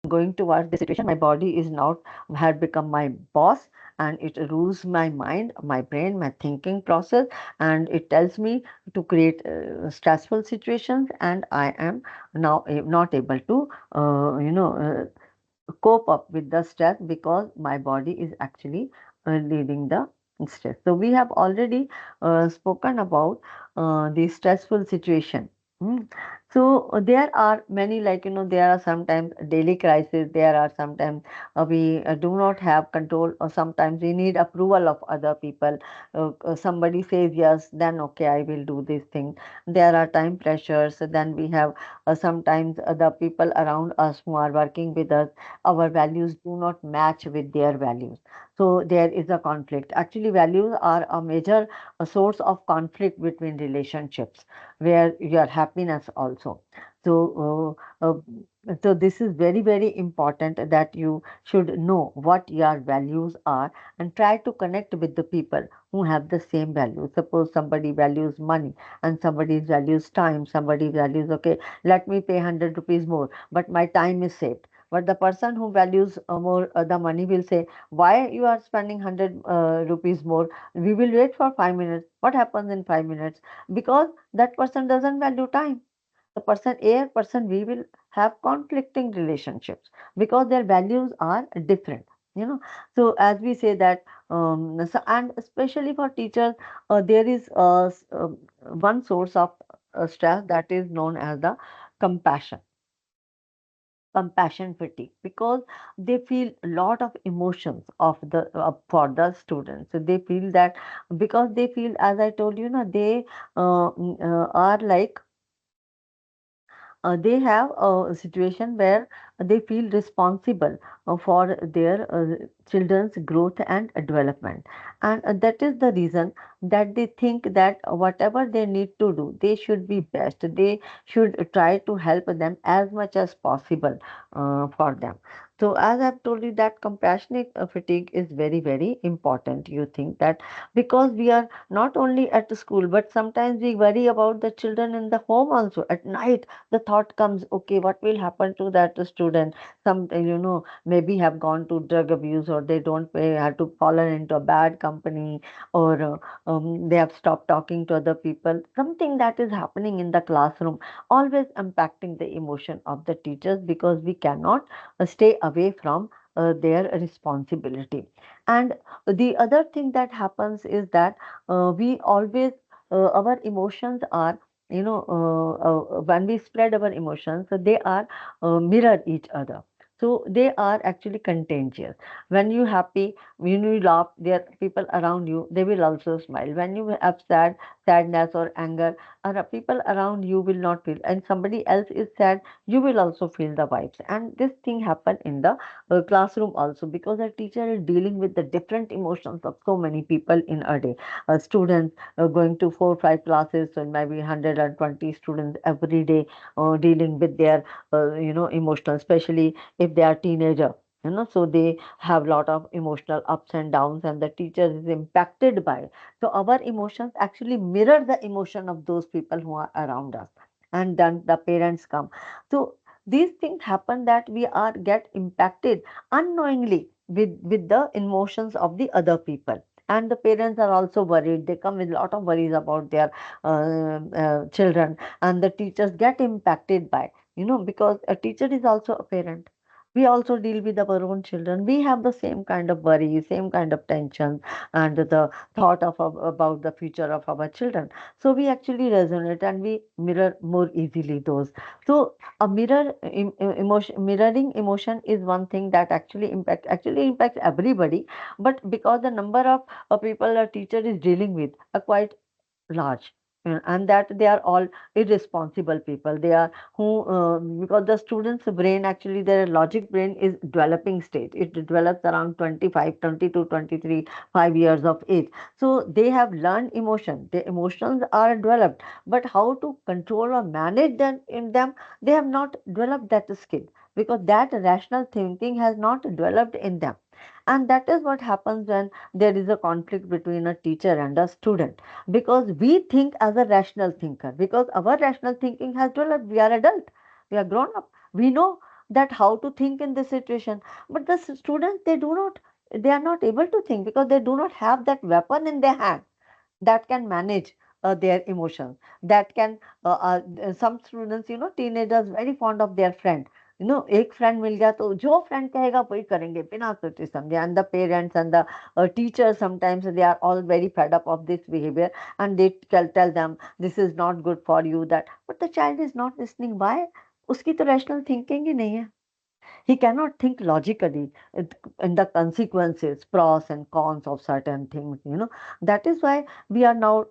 going towards this situation, my body is now had become my boss, and it rules my mind, my brain, my thinking process, and it tells me to create stressful situations, and I am now not able to cope up with the stress because my body is actually leading the stress. So we have already spoken about the stressful situation. Hmm. So there are many, like there are sometimes daily crises. There are sometimes we do not have control, or sometimes we need approval of other people. Somebody says yes, then okay, I will do this thing. There are time pressures. Then we have sometimes the people around us who are working with us, our values do not match with their values. So there is a conflict. Actually, values are a major source of conflict between relationships, where your happiness also. So, so this is very, very important that you should know what your values are and try to connect with the people who have the same values. Suppose somebody values money and somebody values time, somebody values, okay, let me pay 100 rupees more, but my time is saved. But the person who values more the money will say, why you are spending 100 rupees more? We will wait for 5 minutes. What happens in 5 minutes? Because that person doesn't value time. The person A, person B will have conflicting relationships because their values are different. So as we say that, so, and especially for teachers, there is one source of stress that is known as the compassion compassion fatigue, because they feel a lot of emotions of the for the students. So they feel that, because they feel, as I told you, they are like, they have a situation where they feel responsible for their children's growth and development, and that is the reason that they think that whatever they need to do, they should be best, they should try to help them as much as possible for them. So as I've told you, that compassionate fatigue is very, very important. You think that because we are not only at the school, but sometimes we worry about the children in the home also. At night the thought comes, okay, what will happen to that student? Some, maybe have gone to drug abuse, or they don't pay, have to fallen into a bad company, or they have stopped talking to other people. Something that is happening in the classroom, always impacting the emotion of the teachers, because we cannot stay away from their responsibility. And the other thing that happens is that we always, our emotions are, when we spread our emotions, so they are mirror each other. So they are actually contagious. When you happy, when you laugh, there are people around you, they will also smile. When you have sadness or anger, people around you will not feel, and somebody else is sad, you will also feel the vibes. And this thing happen in the classroom also, because a teacher is dealing with the different emotions of so many people in a day. Students going to 4 5 classes, so maybe 120 students every day, dealing with their emotional, especially if they are teenager. So they have lot of emotional ups and downs, and the teacher is impacted by it. So our emotions actually mirror the emotion of those people who are around us, and then the parents come. So these things happen that we are get impacted unknowingly with the emotions of the other people. And the parents are also worried, they come with a lot of worries about their children, and the teachers get impacted by, because a teacher is also a parent. We also deal with our own children, we have the same kind of worry, same kind of tension, and the thought of about the future of our children. So we actually resonate, and we mirror more easily those. So a emotion, mirroring emotion is one thing that actually impacts everybody. But because the number of people a teacher is dealing with are quite large, and that they are all irresponsible people, they are who, because the student's brain, actually their logic brain is developing stage, it develops around 25, 22, 23, 5 years of age. So they have learned emotion, the emotions are developed, but how to control or manage them in them, they have not developed that skill, because that rational thinking has not developed in them. And that is what happens when there is a conflict between a teacher and a student, because we think as a rational thinker, because our rational thinking has developed, we are adult, we are grown up, we know that how to think in this situation. But the students, they are not able to think because they do not have that weapon in their hand that can manage their emotions, that can some students, teenagers very fond of their friend, एक friend मिल गया तो जो friend कहेगा वही करेंगे बिना सोचे समझे, and the parents and the teachers sometimes they are all very fed up of this behavior, and they tell them this is not good for you, that, but the child is not listening. Why? उसकी तो rational thinking ही नहीं है. He cannot think logically in the consequences, pros and cons of certain things. That is why we are now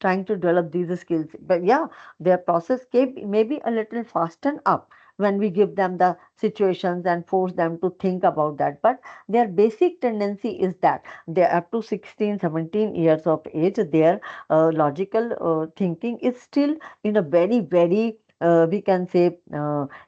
trying to develop these skills. But yeah, their process may be a little fastened up when we give them the situations and force them to think about that. But their basic tendency is that they are up to 16, 17 years of age, their logical thinking is still in a very, very, we can say,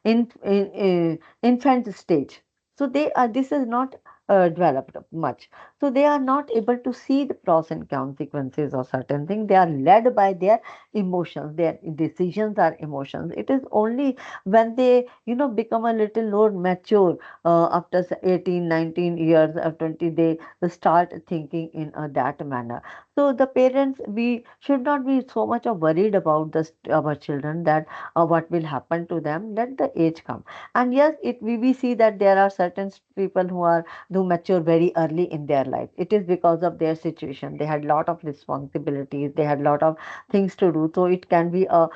infant stage. So this is not developed much. So they are not able to see the pros and consequences of certain things. They are led by their emotions. Their decisions are emotions. It is only when they, become a little more mature, after 18, 19 years or 20, they start thinking in that manner. So the parents, we should not be so much of worried about our children, that what will happen to them. Let the age come. And yes, we see that there are certain people who mature very early in their life. It is because of their situation. They had lot of responsibilities, they had lot of things to do, so it can be a,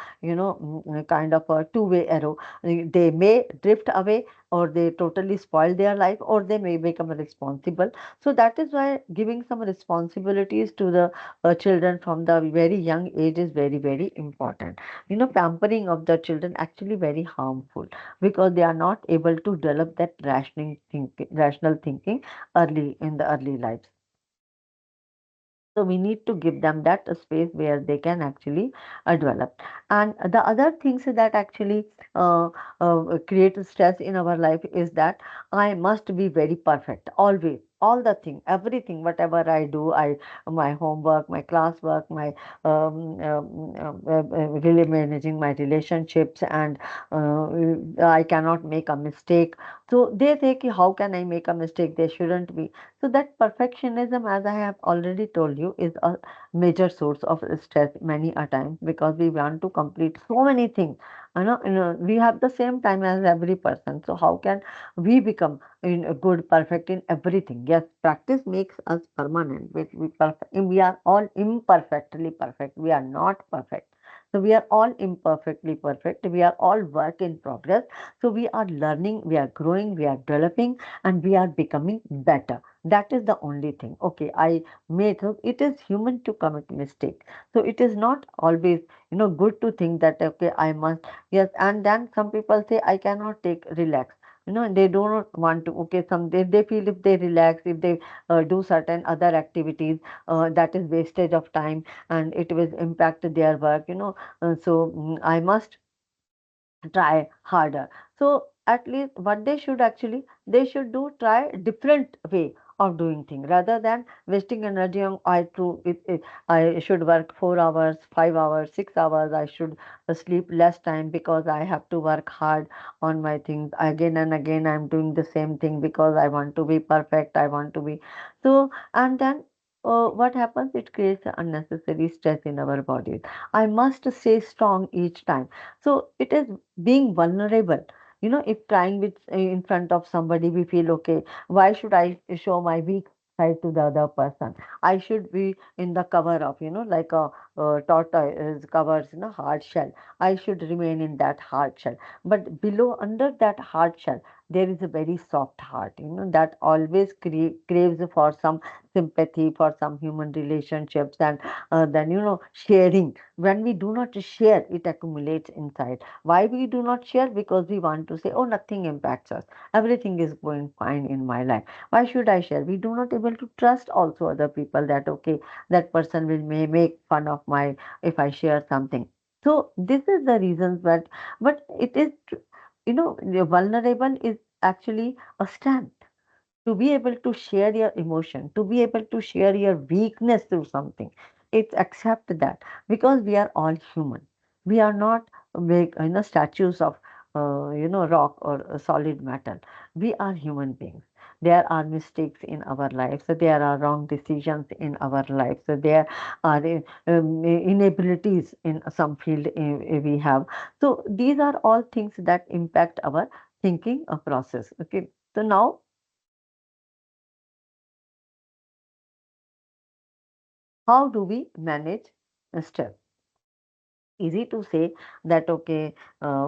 kind of a two-way arrow. They may drift away, or they totally spoil their life, or they may become responsible. So that is why giving some responsibilities to the children from the very young age is very, very important. Pampering of the children actually very harmful, because they are not able to develop that rational thinking early in the early lives. So we need to give them that space where they can actually develop. And the other things that actually create stress in our life is that I must be very perfect always. All the thing, everything, whatever I do, my homework, my classwork, my really managing my relationships, and I cannot make a mistake. So they say, "Ki, how can I make a mistake? They shouldn't be." So that perfectionism, as I have already told you, is a major source of stress many a time, because we want to complete so many things. We have the same time as every person. So how can we become good, perfect in everything? Yes, practice makes us permanent. We are all imperfectly perfect. We are not perfect. So we are all imperfectly perfect. We are all work in progress. So we are learning, we are growing, we are developing, and we are becoming better. That is the only thing. Okay, I made, so it is human to commit mistake. So it is not always, good to think that, okay, I must, yes. And then some people say, I cannot take relax. They do not want to. Okay, they feel if they relax, if they do certain other activities, that is wastage of time, and it will impact their work. I must try harder. So at least what they should actually, they should do, try different way of doing things, rather than wasting energy on, I should work 4 hours, 5 hours, 6 hours, I should sleep less time because I have to work hard on my things. Again and again I'm doing the same thing because I want to be perfect, I want to be. So, and then what happens, it creates unnecessary stress in our bodies. I must stay strong each time. So it is being vulnerable. If crying in front of somebody, we feel, okay, why should I show my weak side to the other person? I should be in the cover of, like a tortoise covers, hard shell. I should remain in that hard shell. But below, under that hard shell, there is a very soft heart, that always craves for some sympathy, for some human relationships, and then, sharing. When we do not share, it accumulates inside. Why we do not share? Because we want to say, oh, nothing impacts us, everything is going fine in my life, why should I share? We do not able to trust also other people, that okay, that person may make fun of my, if I share something. So this is the reasons. But it is, the vulnerable is actually a strength, to be able to share your emotion, to be able to share your weakness through something. It's accept that, because we are all human. We are not big, statues of rock or a solid metal. We are human beings. There are mistakes in our lives. So there are wrong decisions in our lives. So there are inabilities in some field we have. So these are all things that impact our thinking process. Okay. So now, how do we manage stress? Easy to say that okay,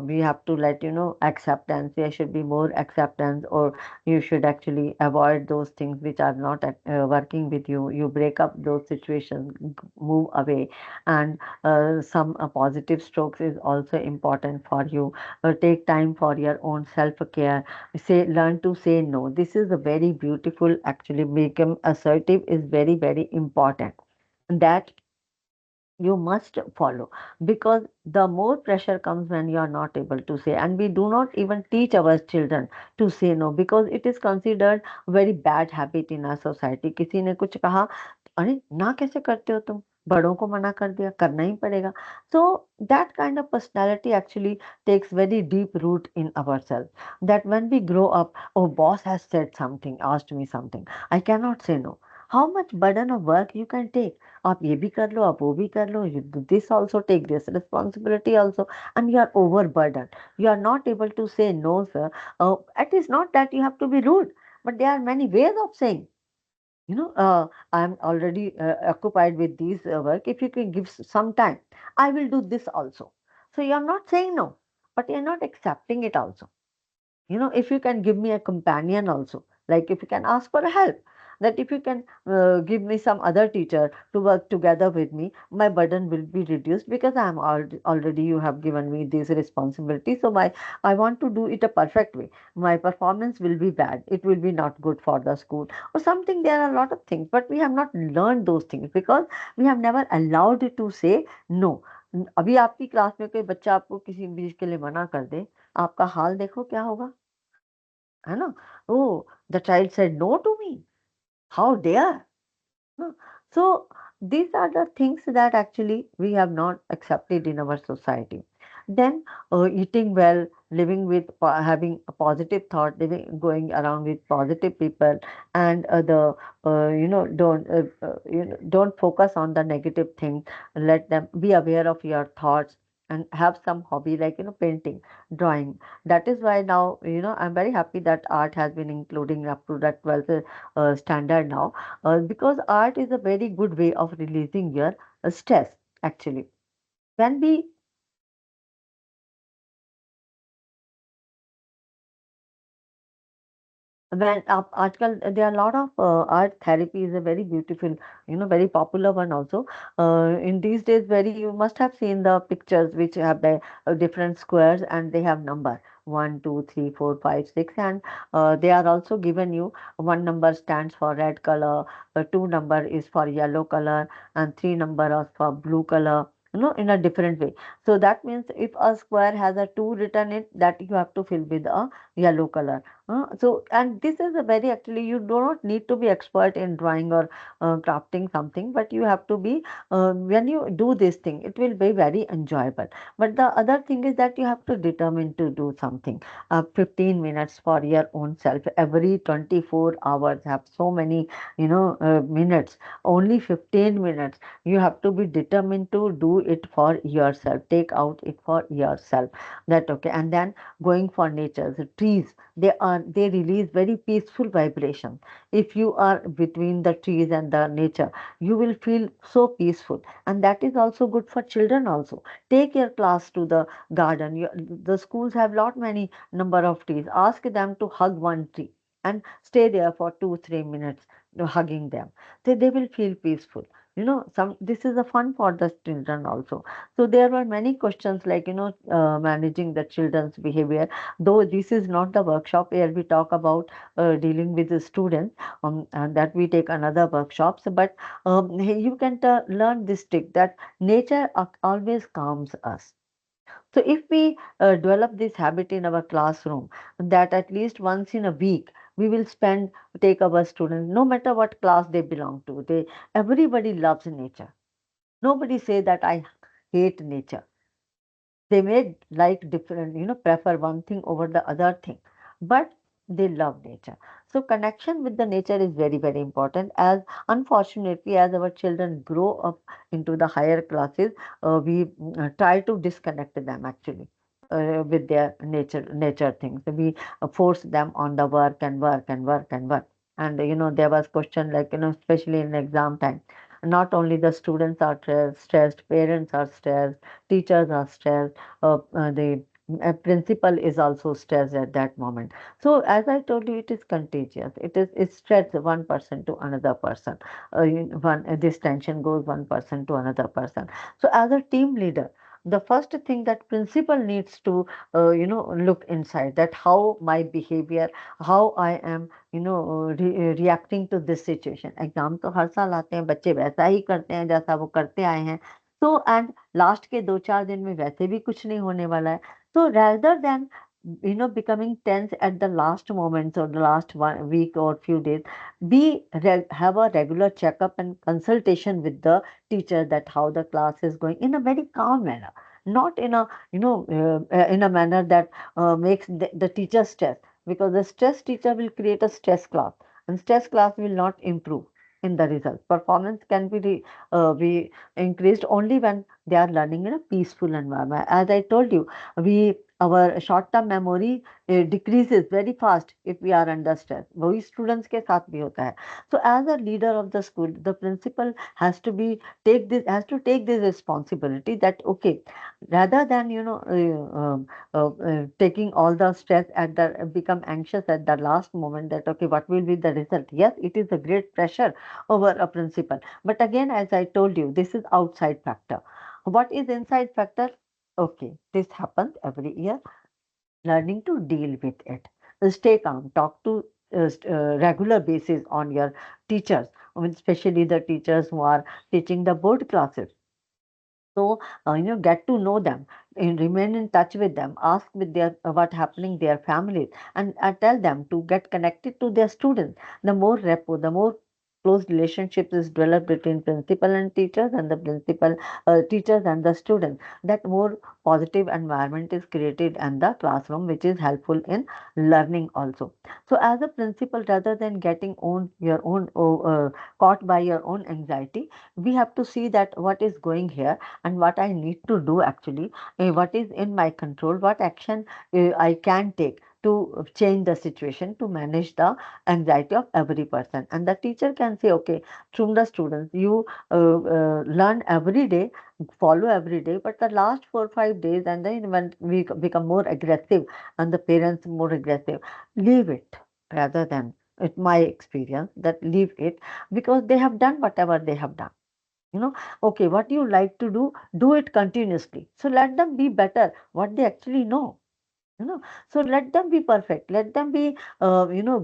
we have to let acceptance, there should be more acceptance, or you should actually avoid those things which are not working with you. You break up those situations, move away. And some positive strokes is also important for you. Take time for your own self care. Say, learn to say no. This is a very beautiful, actually become assertive is very very important, that you must follow, because the more pressure comes when you are not able to say. And we do not even teach our children to say no, because it is considered very bad habit in our society. किसी ने कुछ कहा, अरे ना कैसे करते हो तुम, बड़ों को मना कर दिया, करना ही पड़ेगा. So that kind of personality actually takes very deep root in ourselves, that when we grow up, oh, boss has said something, asked me something, I cannot say no. How much burden of work you can take? आप ये भी कर लो, आप वो भी कर लो, you do this also, take this responsibility also, and you are overburdened. You are not able to say no, sir. It is not that you have to be rude, but there are many ways of saying. I'm already occupied with this work. If you can give some time, I will do this also. So you are not saying no, but you are not accepting it also. If you can give me a companion also, like if you can ask for a help, that if you can give me some other teacher to work together with me, my burden will be reduced, because already you have given me this responsibility. So I want to do it a perfect way. My performance will be bad, it will be not good for the school or something. There are a lot of things, but we have not learned those things because we have never allowed it to say no. अभी आपकी class में कोई बच्चा आपको किसी चीज के लिए मना कर दे, आपका हाल देखो क्या होगा, है ना? Oh, the child said no to me. How dare? No. So these are the things that actually we have not accepted in our society. Then eating well, living with having a positive thought, living going around with positive people, and the don't focus on the negative things. Let them be aware of your thoughts and have some hobby like painting, drawing. That is why now I'm very happy that art has been including up to that 12th standard now, because art is a very good way of releasing your stress actually. When we when आजकल there are a lot of art therapy is a very beautiful, very popular one also. In these days, very you must have seen the pictures which have the different squares and they have number 1, 2, 3, 4, 5, 6, and they are also given you. One number stands for red color, two number is for yellow color, and three number is for blue color. In a different way. So that means if a square has a two written it, that you have to fill with a yellow color. And this is a very actually, you do not need to be expert in drawing or crafting something, but you have to be, when you do this thing, it will be very enjoyable. But the other thing is that you have to determine to do something. 15 minutes for your own self. Every 24 hours have so many, minutes. Only 15 minutes. You have to be determined to do it for yourself. Take out it for yourself. That okay. And then going for nature, the trees, they release very peaceful vibration. If you are between the trees and the nature, you will feel so peaceful, and that is also good for children also. Take your class to the garden. The schools have lot many number of trees. Ask them to hug one tree and stay there for 2 3 minutes, hugging them. They will feel peaceful. Some this is a fun for the children also. So there were many questions like managing the children's behavior. Though this is not the workshop where we talk about dealing with the students, and that we take another workshops, but you can learn this trick that nature always calms us. So if we develop this habit in our classroom, that at least once in a week we will take our students, no matter what class they belong to, everybody loves nature. Nobody say that I hate nature. They may like different, prefer one thing over the other thing, but they love nature. So connection with the nature is very, very important. As unfortunately, as our children grow up into the higher classes, we try to disconnect them actually. With their nature things, we force them on the work and work and work and work. And there was question like, especially in exam time, not only the students are stressed, parents are stressed, teachers are stressed, the principal is also stressed at that moment. So as I told you, it is contagious. It spreads one person to another person. This tension goes one person to another person. So as a team leader, the first thing that principal needs to look inside, that how my behavior, how I am reacting to this situation. Exam तो हर साल आते हैं, बच्चे वैसा ही करते हैं जैसा वो करते आए हैं. So and लास्ट के 2-4 दिन में वैसे भी कुछ नहीं होने वाला है. So rather than becoming tense at the last moments or the last 1 week or few days, we have a regular checkup and consultation with the teacher, that how the class is going in a very calm manner, not in a in a manner that makes the teacher stress, because the stress teacher will create a stress class, and stress class will not improve in the result. Performance can be increased only when they are learning in a peaceful environment. As I told you, we our short term memory decreases very fast if we are under stress. वही students के साथ भी होता है. So as a leader of the school, the principal has to take this responsibility, that okay, rather than taking all the stress at the become anxious at the last moment, that okay, what will be the result. Yes, it is a great pressure over a principal, but again, as I told you, this is outside factor. What is inside factor? Okay, this happens every year. Learning to deal with it, stay calm, talk to regular basis on your teachers, especially the teachers who are teaching the board classes. So get to know them and remain in touch with them, ask with their what happening their families, and tell them to get connected to their students. The more repo, the more close relationships is developed between principal and teachers, and the principal teachers and the students, that more positive environment is created in the classroom, which is helpful in learning also. So as a principal, rather than getting own your own caught by your own anxiety, we have to see that what is going here and what I need to do actually, what is in my control, what action I can take to change the situation, to manage the anxiety of every person. And the teacher can say, okay, from the students, you learn every day, follow every day, but the last 4 or 5 days, and then when we become more aggressive and the parents more aggressive, leave it. Rather than, it's my experience that leave it, because they have done whatever they have done. you know okay, what you like to do it continuously, so let them be better what they actually know. you know so let them be perfect, let them be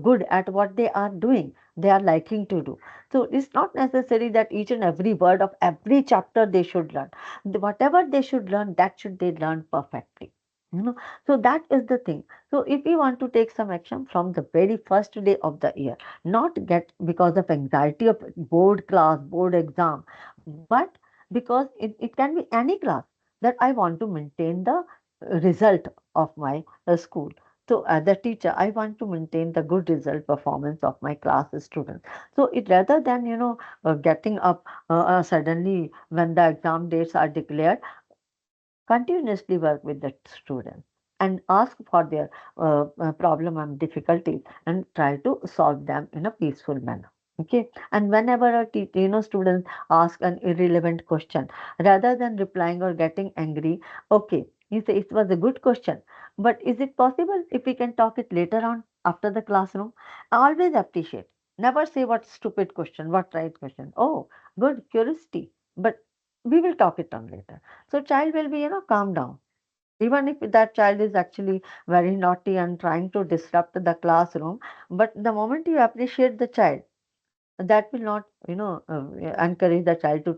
good at what they are doing, they are liking to do. So it's not necessary that each and every word of every chapter they should learn. Whatever they should learn, that should they learn perfectly. you know so that is the thing. So if we want to take some action from the very first day of the year, not get because of anxiety of board class, board exam, but because it can be any class, that I want to maintain the result of my school. So as a teacher, I want to maintain the good result performance of my class students. So it, rather than getting up suddenly when the exam dates are declared, continuously work with the students and ask for their problem and difficulties, and try to solve them in a peaceful manner. Okay, and whenever a students ask an irrelevant question, rather than replying or getting angry, okay, you say it was a good question, but is it possible if we can talk it later on after the classroom? Always appreciate. Never say what stupid question, what right question. Oh, good curiosity, but we will talk it on later. So child will be, calm down. Even if that child is actually very naughty and trying to disrupt the classroom, but the moment you appreciate the child, that will not, encourage the child to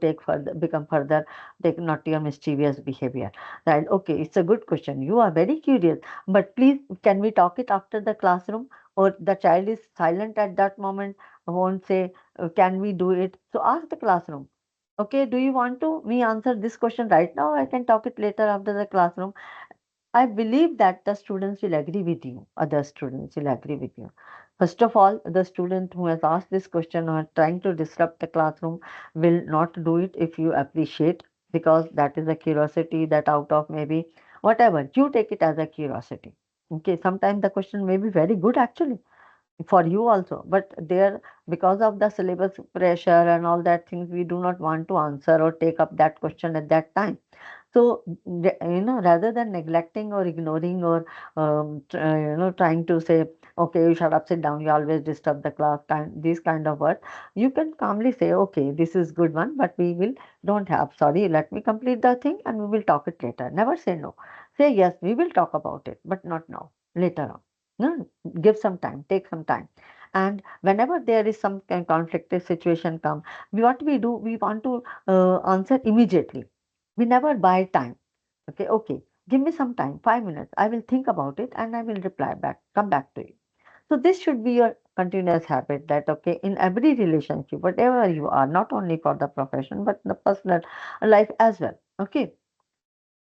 become further, take naughty or mischievous behavior. Right? Okay, it's a good question. You are very curious, but please, can we talk it after the classroom? Or the child is silent at that moment, won't say, can we do it? So ask the classroom. Okay, do you want to me answer this question right now? I can talk it later after the classroom. I believe that the students will agree with you. Other students will agree with you. First of all, the student who has asked this question or trying to disrupt the classroom will not do it if you appreciate, because that is a curiosity that out of maybe whatever you take it as a curiosity. Okay, sometimes the question may be very good actually for you also, but there, because of the syllabus pressure and all that things, we do not want to answer or take up that question at that time. So, rather than neglecting or ignoring or trying to say, okay, you shut up, sit down, you always disturb the class, these kind of words, you can calmly say, okay, this is good one, but we will don't have. Sorry, let me complete the thing and we will talk it later. Never say no. Say yes, we will talk about it, but not now. Later on. No, give some time, take some time. And whenever there is some kind conflicted situation come, what we do, we want to answer immediately. We never buy time. Okay, okay. Give me some time, 5 minutes. I will think about it and I will reply back, come back to you. So this should be your continuous habit that okay, in every relationship, whatever you are, not only for the profession, but the personal life as well. Okay.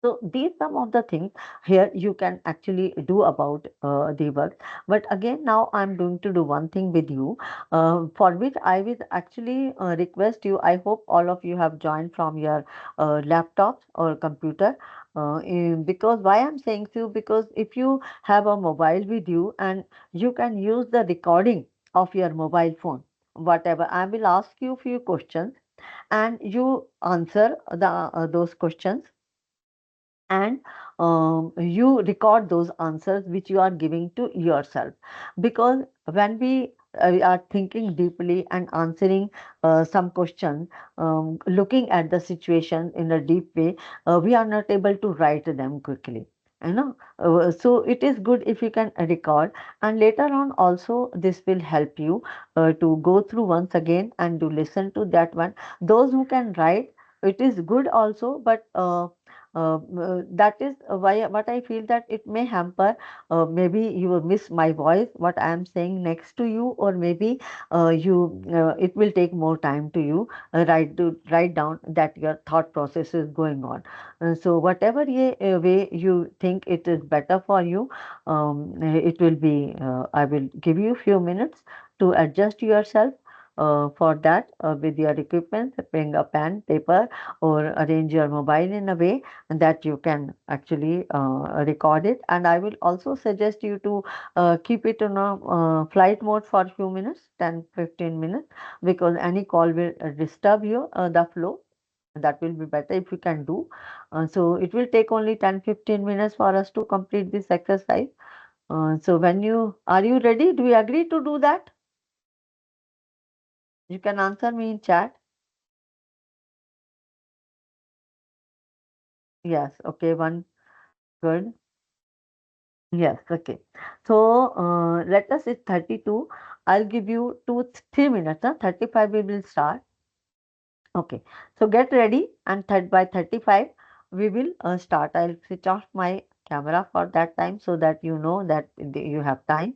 So these some of the things here you can actually do about the work. But again, now I'm going to do one thing with you, for which I will actually request you. I hope all of you have joined from your laptops or computer. Because why I'm saying so, because if you have a mobile with you and you can use the recording of your mobile phone, whatever, I will ask you few questions and you answer those questions, and you record those answers which you are giving to yourself, because when we are thinking deeply and answering some question, looking at the situation in a deep way, we are not able to write them quickly, so it is good if you can record, and later on also this will help you to go through once again and to listen to that one. Those who can write, it is good also, but that is why what I feel that it may hamper. Maybe you will miss my voice, what I am saying next to you, or maybe you it will take more time to you write down that your thought process is going on. So whatever way you think it is better for you, it will be. I will give you few minutes to adjust yourself. For that, with your equipment, bring a pen, paper, or arrange your mobile in a way that you can actually record it. And I will also suggest you to keep it on a flight mode for a few minutes, 10-15 minutes, because any call will disturb you the flow. That will be better if you can do. So it will take only 10-15 minutes for us to complete this exercise. So when you are you ready? Do you agree to do that? You can answer me in chat. Yes. Okay. One. Good. Yes, okay. So let us it's 32. I'll give you 2-3 minutes. 35 we will start. Okay. So get ready and by 35 we will start. I'll switch off my camera for that time so that you know that you have time.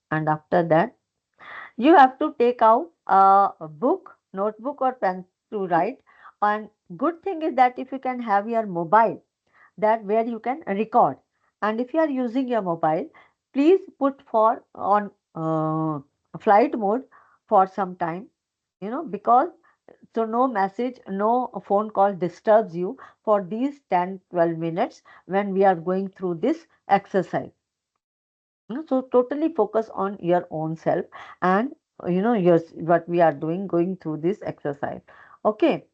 And after that, you have to take out a book, notebook or pen to write. And good thing is that if you can have your mobile, that where you can record, and if you are using your mobile, please put for on flight mode for some time, because so no message, no phone call disturbs you for these 10-12 minutes when we are going through this exercise. So totally focus on your own self, and your what we are doing going through this exercise. Okay.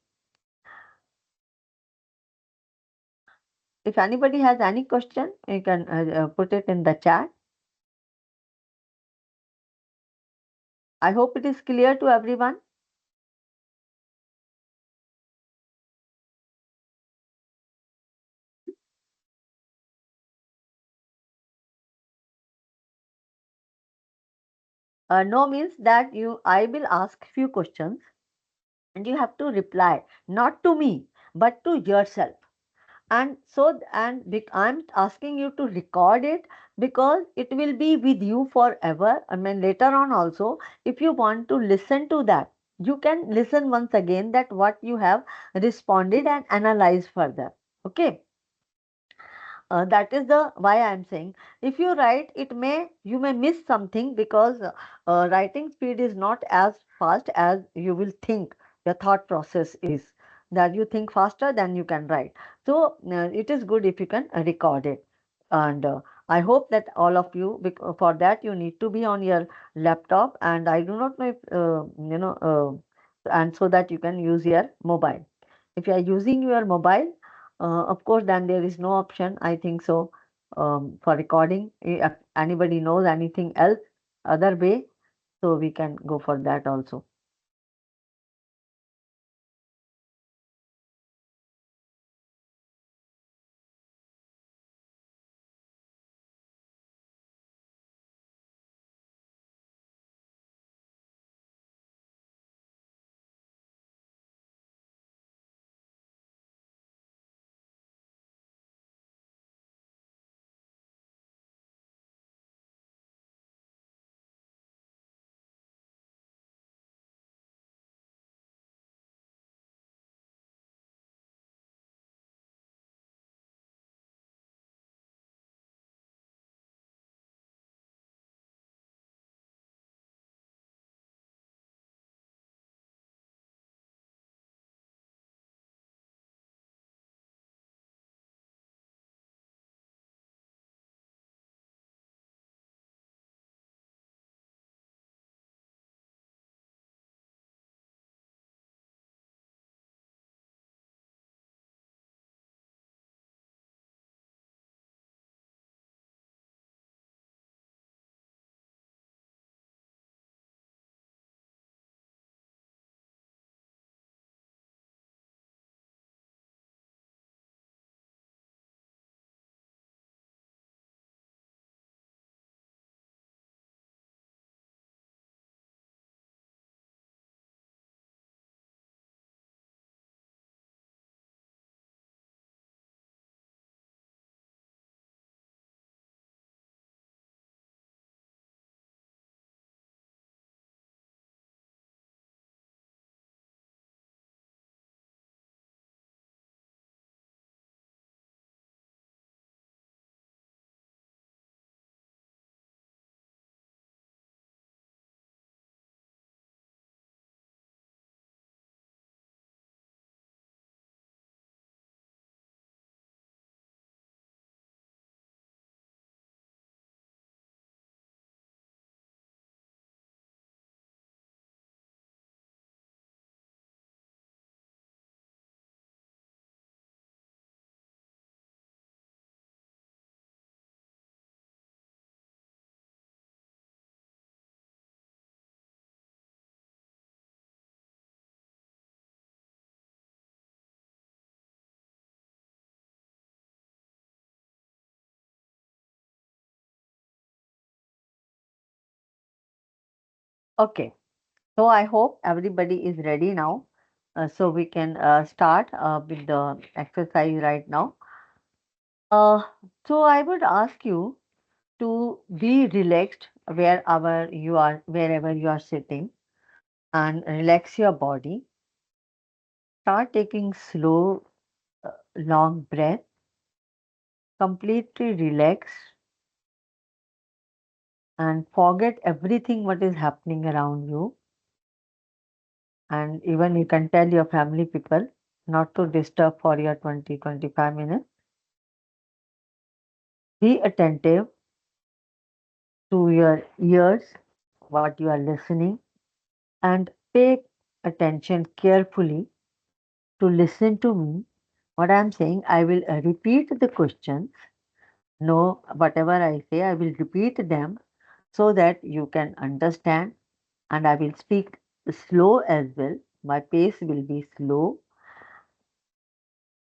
If anybody has any question, you can put it in the chat. I hope it is clear to everyone. No means that I will ask few questions and you have to reply, not to me, but to yourself. And so, I'm asking you to record it because it will be with you forever. I mean, later on also, if you want to listen to that, you can listen once again that what you have responded and analyze further. Okay, that is the why I am saying, if you write, it may you may miss something, because writing speed is not as fast as you will think. Your thought process is that you think faster than you can write. So it is good if you can record it. And I hope that all of you, for that you need to be on your laptop, and I do not know if and so that you can use your mobile. If you are using your mobile, of course, then there is no option, I think so, for recording. If anybody knows anything else, other way, so we can go for that also. Okay, so I hope everybody is ready now. So we can start with the exercise right now. Uh, so I would ask you to be relaxed wherever you are sitting, and relax your body. Start taking slow, long breath. Completely relax and forget everything what is happening around you. And even you can tell your family people not to disturb for your 20-25 minutes. Be attentive to your ears, what you are listening, and pay attention carefully to listen to me. What I am saying, I will repeat the questions. No, whatever I say, I will repeat them so that you can understand, and I will speak slow as well. My pace will be slow,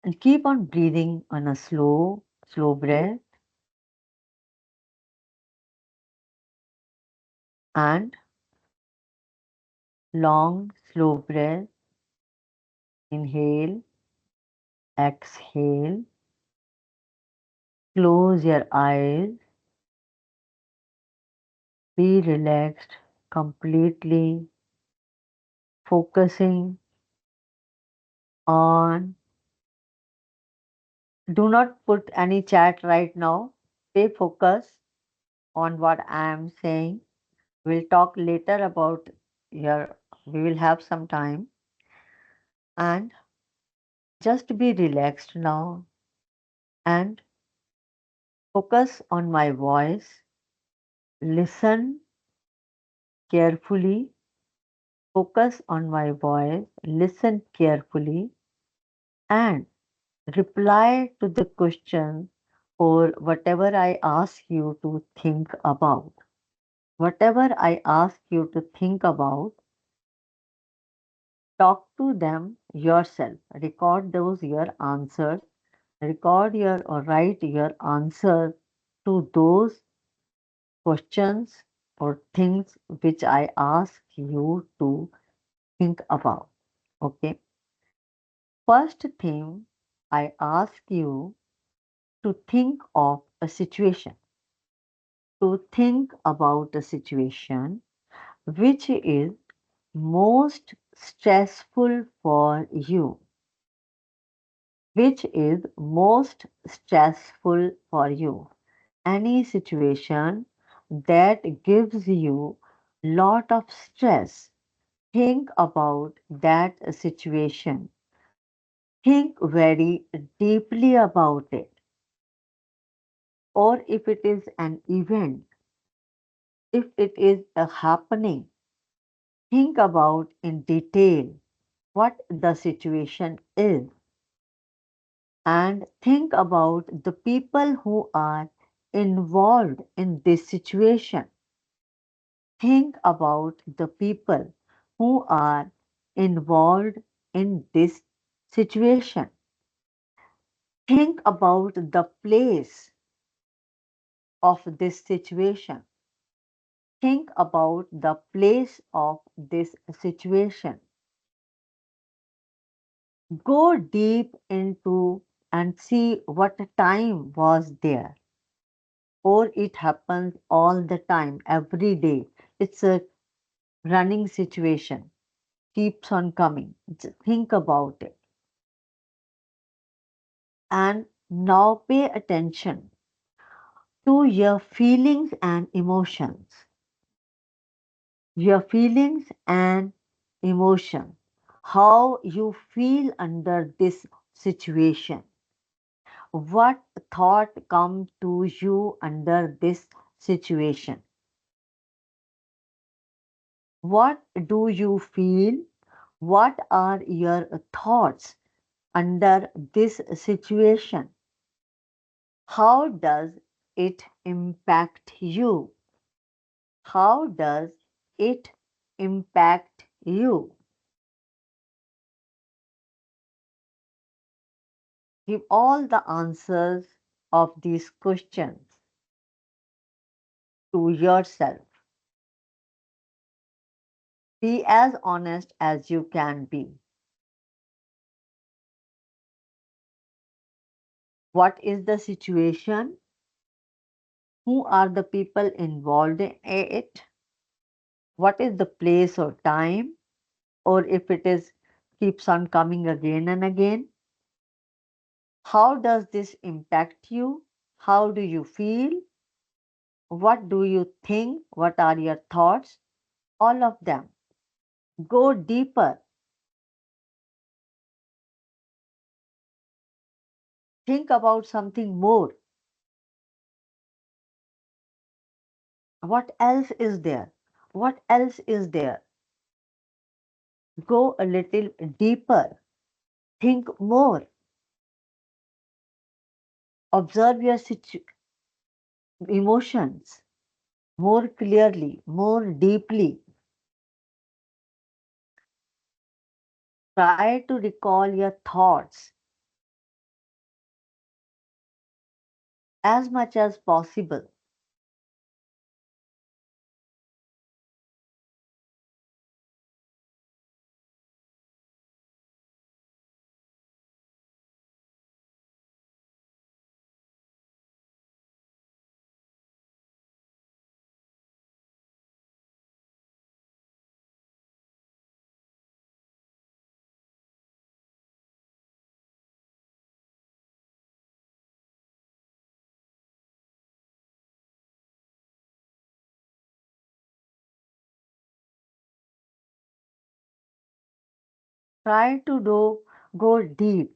and keep on breathing on a slow breath, and long, slow breath. Inhale, exhale, close your eyes, be relaxed completely, focusing on, do not put any chat right now. Stay focused on what I am saying. We'll talk later about your, we will have some time, and just be relaxed now and focus on my voice. Listen carefully. Focus on my voice. Listen carefully and reply to the question or whatever I ask you to think about. Whatever I ask you to think about, talk to them yourself. Record those your answers. Record your or write your answer to those questions or things which I ask you to think about. Okay. First thing, I ask you to think of a situation, to think about a situation which is most stressful for you, which is most stressful for you. Any situation that gives you lot of stress, think about that situation. Think very deeply about it. Or if it is an event, if it is a happening, think about in detail what the situation is and think about the people who are involved in this situation. Think about the people who are involved in this situation. Think about the place of this situation. Think about the place of this situation. Go deep into and see what time was there. Or it happens all the time, every day. It's a running situation, keeps on coming. Just think about it. And now pay attention to your feelings and emotions. Your feelings and emotion. How you feel under this situation. What thought come to you under this situation? What do you feel? What are your thoughts under this situation? How does it impact you? How does it impact you? Give all the answers of these questions to yourself. Be as honest as you can be. What is the situation? Who are the people involved in it? What is the place or time? Or if it is keeps on coming again and again, how does this impact you? How do you feel? What do you think? What are your thoughts? All of them. Go deeper. Think about something more. What else is there? What else is there? Go a little deeper. Think more. Observe your emotions more clearly, more deeply. Try to recall your thoughts as much as possible. Try to go deep.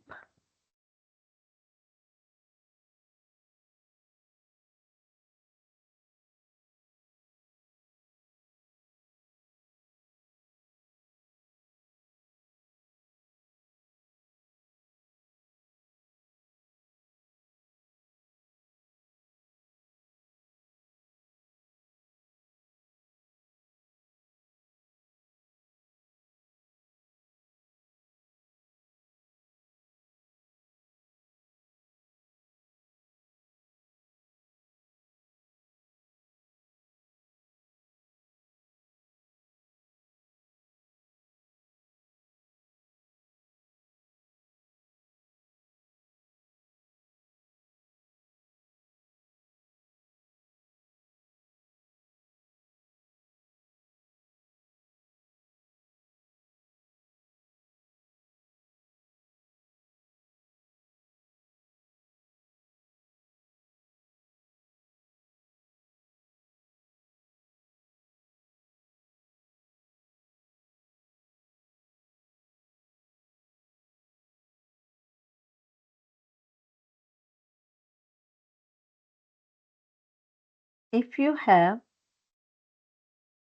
If you have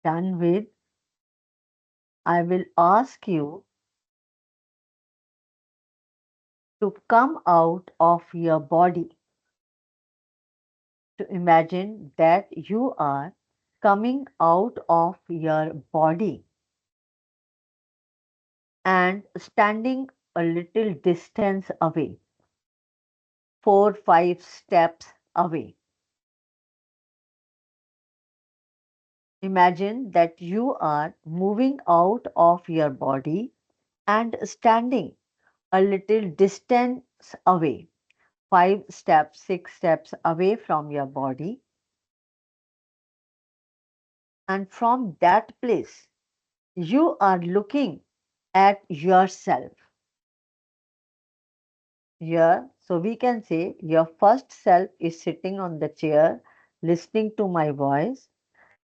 done with, I will ask you to come out of your body, to imagine that you are coming out of your body and standing a little distance away, 4, 5 steps away. Imagine that you are moving out of your body and standing a little distance away, 5 steps, 6 steps away from your body. And from that place, you are looking at yourself. Here, so we can say your first self is sitting on the chair listening to my voice,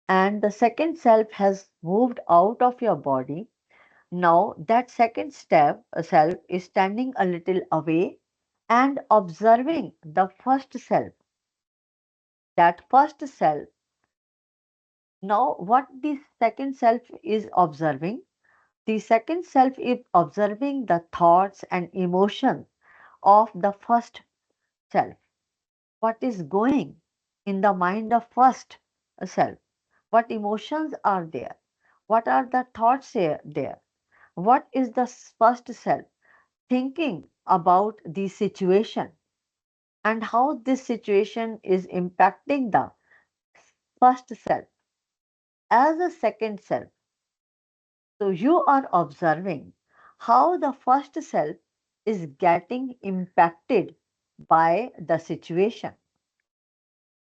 and the second self has moved out of your body. Now, that second self is standing a little away and observing the first self. That first self, now what the second self is observing? The second self is observing the thoughts and emotions of the first self. What is going in the mind of first self? What emotions are there? What are the thoughts there? What is the first self thinking about the situation and how this situation is impacting the first self as a second self? So you are observing how the first self is getting impacted by the situation.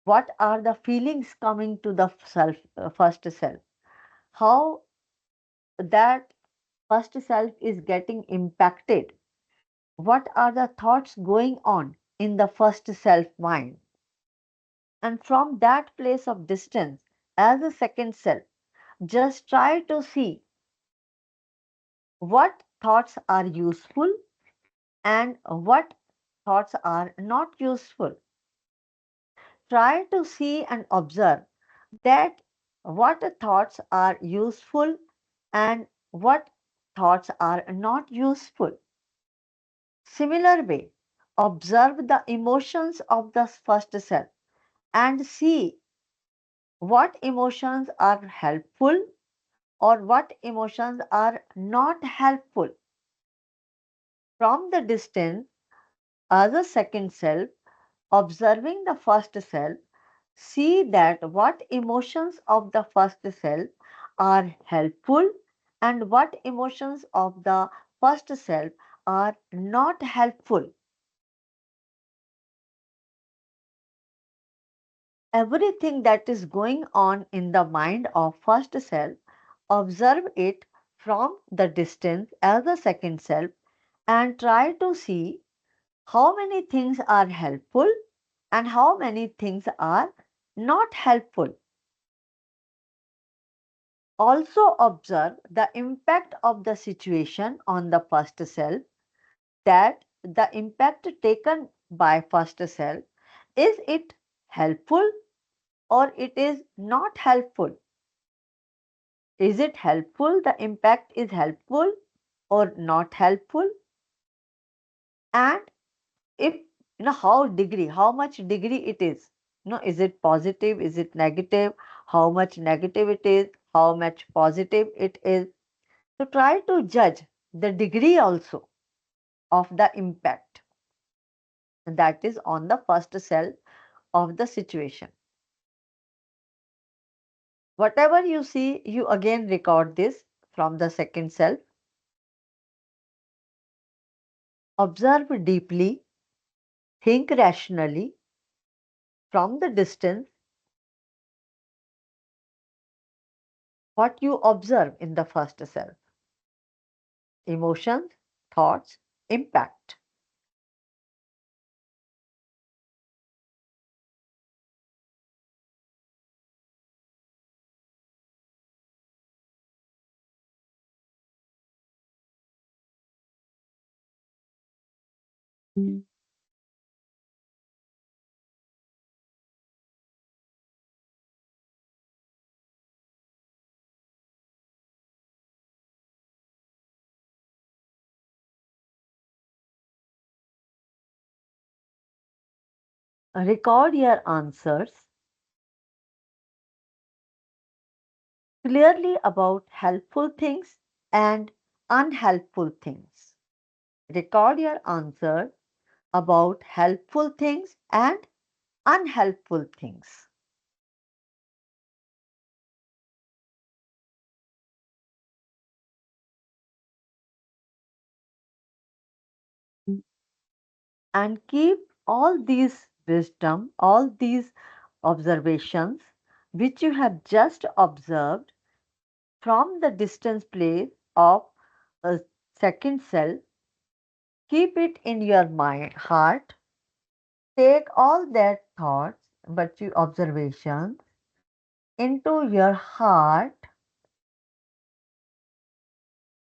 What are the feelings coming to the first self? How that first self is getting impacted? What are the thoughts going on in the first self mind? And from that place of distance, as a second self, just try to see what thoughts are useful and what thoughts are not useful. Try to see and observe that what thoughts are useful and what thoughts are not useful. Similar way, observe the emotions of the first self and see what emotions are helpful or what emotions are not helpful. From the distance, as a second self, observing the first self, see that what emotions of the first self are helpful and what emotions of the first self are not helpful. Everything that is going on in the mind of first self, observe it from the distance as a second self and try to see how many things are helpful and how many things are not helpful. Also observe the impact of the situation on the first self, that the impact taken by first self, is it helpful or it is not helpful? Is it helpful? The impact is helpful or not helpful? And if how much degree it is, is it positive, is it negative, how much negative it is, how much positive it is. So try to judge the degree also of the impact that is on the first self of the situation. Whatever you see, you again record this from the second self. Observe deeply, think rationally from the distance what you observe in the first self: emotions, thoughts, impact. Record your answers clearly about helpful things and unhelpful things. Record your answers about helpful things and unhelpful things. And keep all these wisdom, all these observations which you have just observed from the distance place of a second self, keep it in your mind, heart. Take all that thoughts, but you observations into your heart,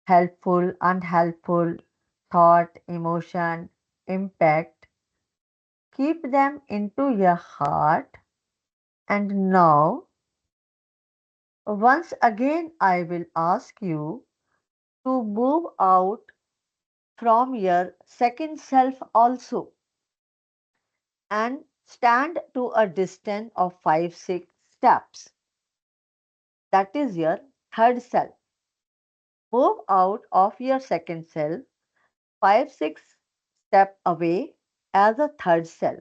helpful, unhelpful, thought, emotion, impact. Keep them into your heart. And now, once again, I will ask you to move out from your second self also and stand to a distance of 5 6 steps. That is your third self. Move out of your second self 5 6 step away as a third self.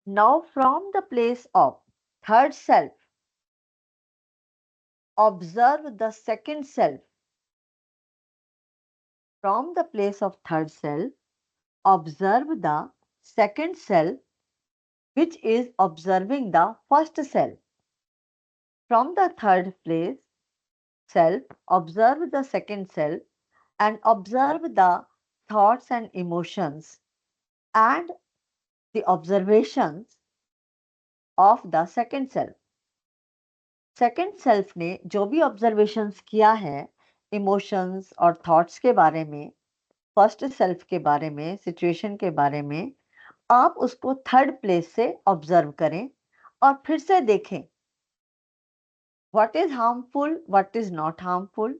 Now, from the place of third self, observe the second self. From the place of third self, observe the second self, which is observing the first self. From the third place, self, observe the second self and observe the thoughts and emotions and the observations of the second self. Second self ने जो भी observations किया है emotions और thoughts के बारे में, first self के बारे में, सिचुएशन के बारे में, आप उसको थर्ड प्लेस से ऑब्जर्व करें और फिर से देखें what is harmful, what is not harmful,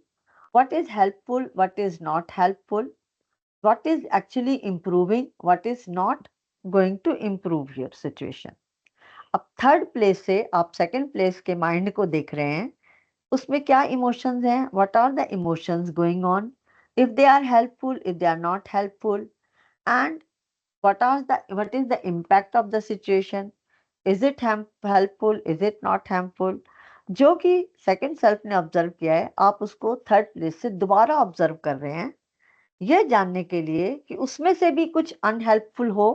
what is helpful, what is not helpful, what is actually improving, what is not going to improve your situation. अब थर्ड प्लेस से आप second place के mind को देख रहे हैं, उसमें क्या इमोशंस हैं, what are the emotions going on, if they are helpful, if they are not helpful, and what is the impact of the situation, is it helpful, is it not harmful. जो कि second self ने observe किया है, आप उसको third place से दोबारा observe कर रहे हैं, यह जानने के लिए कि उसमें से भी कुछ अनहेल्पफुल हो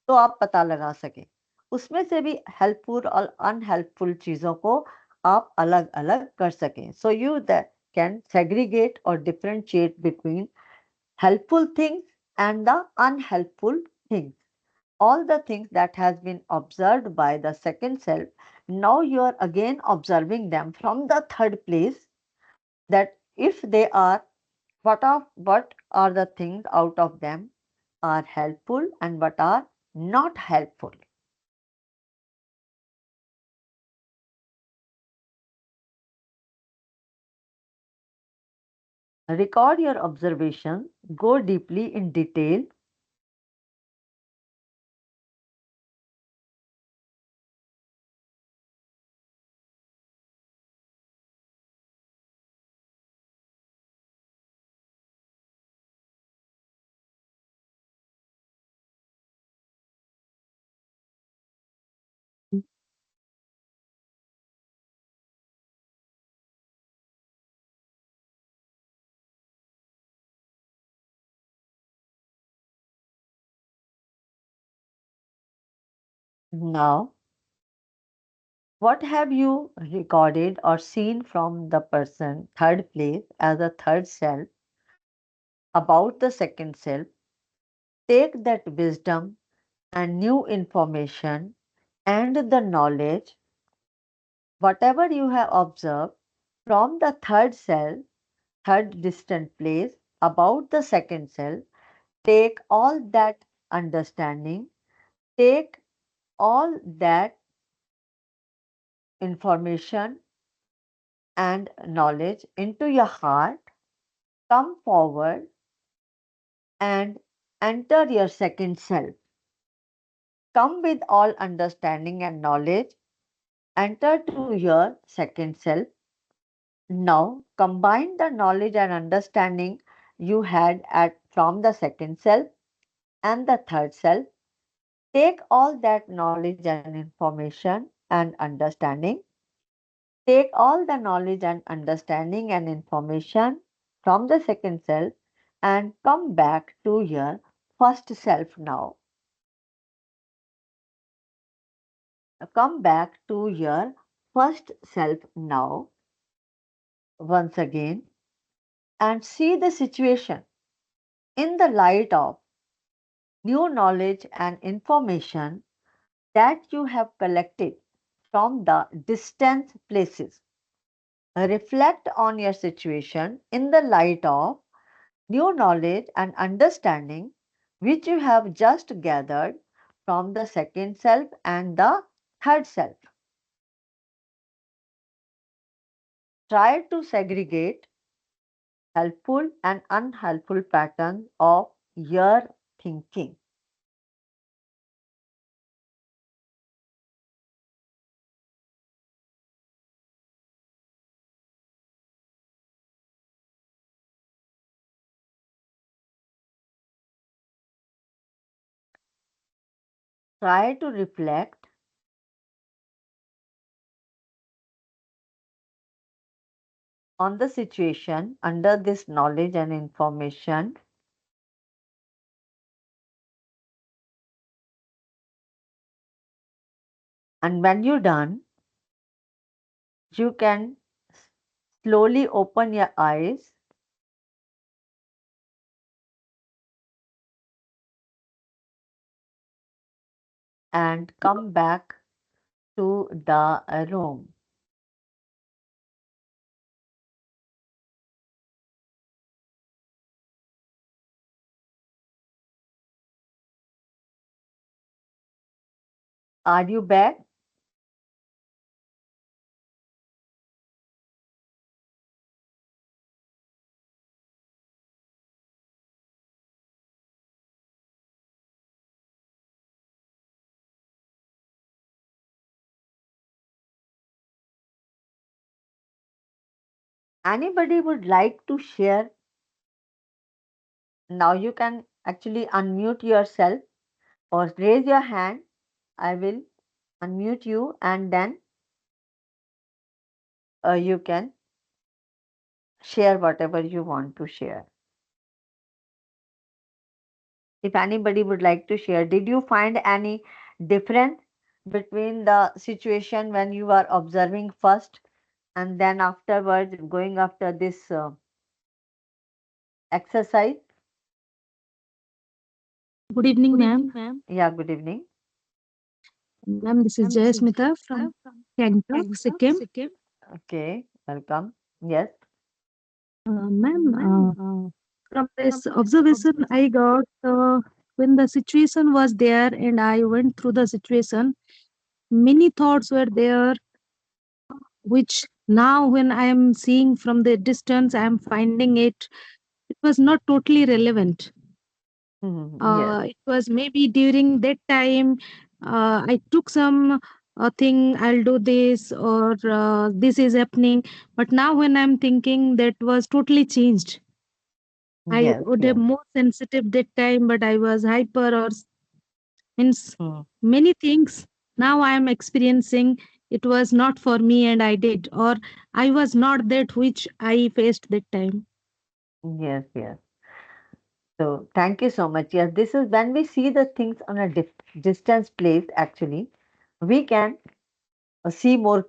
तो आप पता लगा सकें, उसमें से भी हेल्पफुल और अनहेल्पफुल चीज़ों को आप अलग अलग कर सकें. So you that can segregate और differentiate between helpful things and the unhelpful things. all the things that has been observed by the second self, now you are again observing them from the third place, that if they are, what are the things out of them are helpful and what are not helpful. Record your observation, go deeply in detail. Now, what have you recorded or seen from the person, third place, as a third self about the second self? Take that wisdom and new information and the knowledge, whatever you have observed from the third self, third distant place about the second self, take all that understanding, take all that information and knowledge into your heart, come forward and enter your second self. Come with all understanding and knowledge, enter to your second self. Now combine the knowledge and understanding you had at from the second self and the third self. Take all that knowledge and information and understanding. Take all the knowledge and understanding and information from the second self and come back to your first self now. Come back to your first self now, once again, and see the situation in the light of new knowledge and information that you have collected from the distant places. Reflect on your situation in the light of new knowledge and understanding which you have just gathered from the second self and the third self. Try to segregate helpful and unhelpful patterns of your thinking. Try to reflect on the situation under this knowledge and information. And when you're done, you can slowly open your eyes and come back to the room. Are you back? Anybody would like to share? Now you can actually unmute yourself or raise your hand. I will unmute you and then you can share whatever you want to share. If anybody would like to share, did you find any difference between the situation when you are observing first and then afterwards going after this exercise? Good evening, ma'am. Yeah, good evening. Ma'am, this is Jayasmita from Gangtok, Sikkim. Okay, welcome. Yes. Ma'am, from this observation I got when the situation was there and I went through the situation, many thoughts were there, which now when I am seeing from the distance, I am finding it was not totally relevant. Yes. It was maybe during that time I took some thing, I'll do this or this is happening. But now when I'm thinking, that was totally changed. I Yes. would have Yes. more sensitive that time, but I was hyper or means Hmm. many things. Now I am experiencing it was not for me and I did, or I was not that which I faced that time. Yes. Yes. So thank you so much. Yes, this is when we see the things on a distance place, actually, we can see more